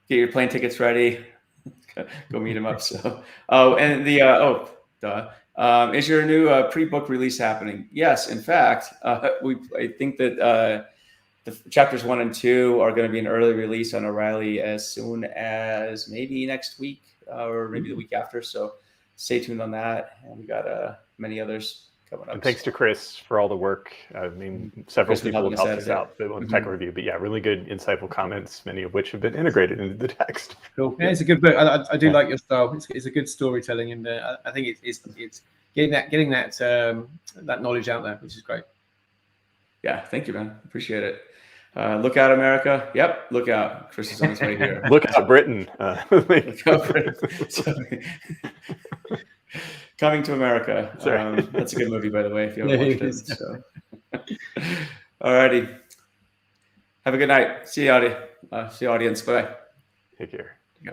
get your plane tickets ready. Go meet him up. So is your new pre-book release happening? Yes, in fact, I think that the chapters 1 and 2 are going to be an early release on O'Reilly as soon as maybe next week or maybe the week after. So stay tuned on that. And we got many others coming up. And thanks to Chris for all the work. I mean, several people have helped us out on Tech Review, but yeah, really good, insightful comments, many of which have been integrated into the text. Cool. Yeah, it's a good book. I do like your style. It's a good storytelling, and I think it's getting that knowledge out there, which is great. Yeah, thank you, man. Appreciate it. Look out, America. Yep, look out. Chris is on his way here. Look out, Britain. Look out, Britain. Coming to America. Sorry. That's a good movie, by the way, if you haven't watched it. is. So. Alrighty. Have a good night. See you, audience. Bye. Take care. Yeah.